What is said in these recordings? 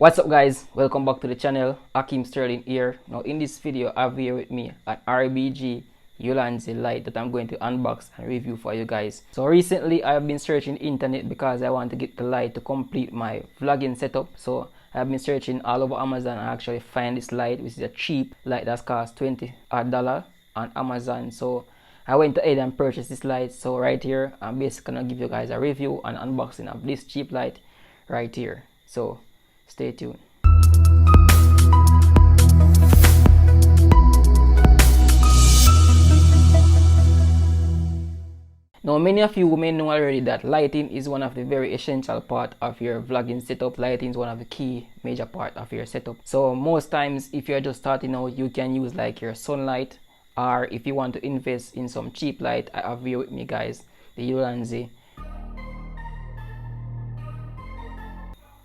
What's up guys, welcome back to the channel. Ackeem Sterling here. Now in this video I have here with me an RBG Ulanzi Light that I'm going to unbox and review for you guys. So recently I have been searching internet because I want to get the light to complete my vlogging setup. So I have been searching all over Amazon and I actually find this light, which is a cheap light that's cost $20 on Amazon. So I went ahead and purchased this light. So right here I'm basically gonna give you guys a review and unboxing of this cheap light right here. So stay tuned. Now many of you may know already that lighting is one of the very essential part of your vlogging setup. Lighting is one of the key major part of your setup. So most times if you're just starting out, you can use like your sunlight, or if you want to invest in some cheap light, I have here with me guys the Ulanzi.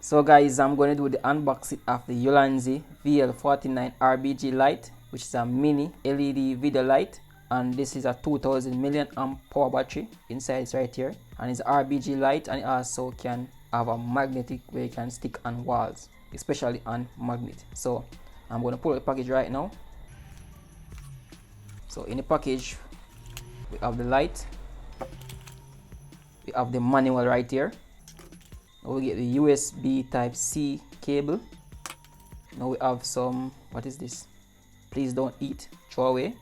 So guys, I'm going to do the unboxing of the Ulanzi VL49 RGB Light, which is a mini LED video light, and this is a 2000 mAh power battery inside. It's right here, and it's RGB light, and it also can have a magnetic where you can stick on walls, especially on magnet. So I'm going to pull the package right now. So in the package we have the light, we have the manual right here. Now we get the USB type C cable. Now we have some, what is this? Please don't eat, throw away.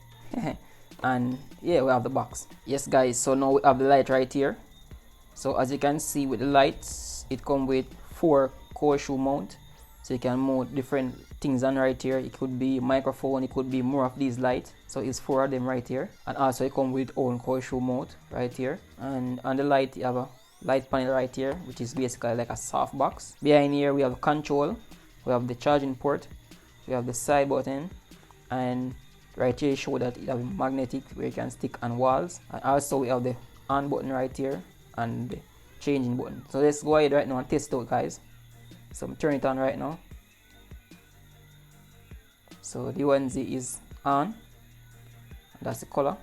And yeah, we have the box. Yes guys, so now we have the light right here. So as you can see with the lights, it comes with 4 horseshoe mount. So you can mount different things on right here. It could be microphone, it could be more of these lights. So it's 4 of them right here. And also it comes with own horseshoe mount right here. And on the light you have a light panel right here, which is basically like a soft box. Behind here we have control, we have the charging port, we have the side button, and right here show that it have a magnetic where you can stick on walls. And also we have the on button right here and the changing button. So let's go ahead right now and test it out guys. So I'm turning it on right now. So the Ulanzi is on, that's the color.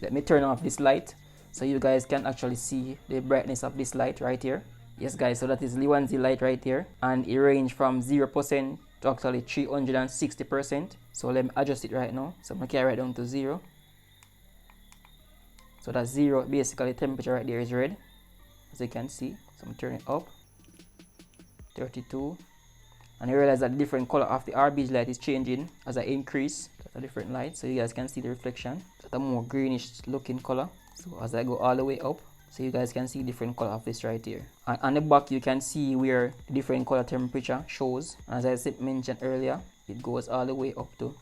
Let me turn off this light so you guys can actually see the brightness of this light right here. Yes guys, so that is Ulanzi light right here, and it range from 0% to actually 360%. So let me adjust it right now. So I'm gonna carry it down to 0. So that's 0, basically temperature right there is red, as you can see. So I'm turning it up, 32, and you realize that the different color of the RBG light is changing as I increase. That's a different light, so you guys can see the reflection. That's a more greenish looking color. So as I go all the way up, so you guys can see different color of this right here. And on the back you can see where different color temperature shows. As I mentioned earlier, it goes all the way up to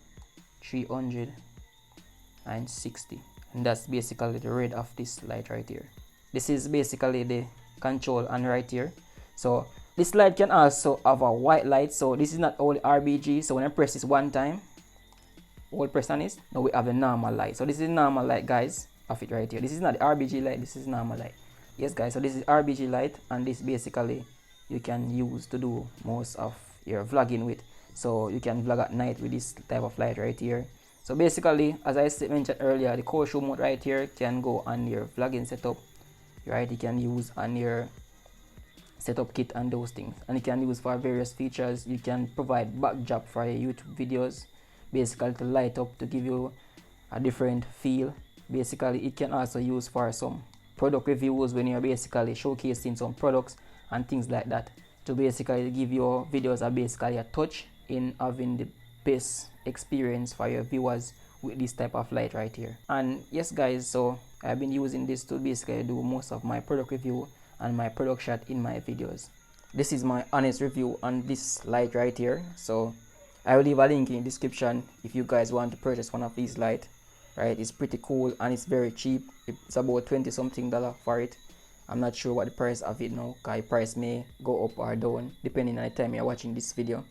360, and that's basically the red of this light right here. This is basically the control on right here. So this light can also have a white light. So this is not only RBG. So when I press this one time, hold press on this, now we have the normal light. So this is normal light guys of it right here. This is not the RBG light, this is normal light. Yes guys, so this is RBG light, and this basically you can use to do most of your vlogging with. So you can vlog at night with this type of light right here. So basically, as I mentioned earlier, the horseshoe mode right here can go on your vlogging setup, right? You can use on your setup kit and those things, and you can use for various features. You can provide backdrop for your YouTube videos, basically to light up, to give you a different feel. Basically it can also use for some product reviews when you're basically showcasing some products and things like that, to basically give your videos basically a touch in having the best experience for your viewers with this type of light right here. And yes guys, so I've been using this to basically do most of my product review and my product shot in my videos. This is my honest review on this light right here. So I will leave a link in the description if you guys want to purchase one of these lights. Right, it's pretty cool and it's very cheap. It's about $20 something for it. I'm not sure what the price of it now, because the price may go up or down depending on the time you're watching this video.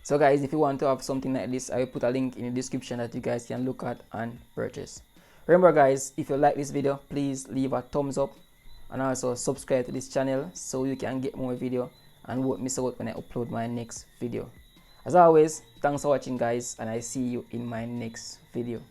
So guys, if you want to have something like this, I will put a link in the description that you guys can look at and purchase. Remember guys, if you like this video, please leave a thumbs up and also subscribe to this channel so you can get more video and won't miss out when I upload my next video. As always, thanks for watching guys, and I see you in my next video.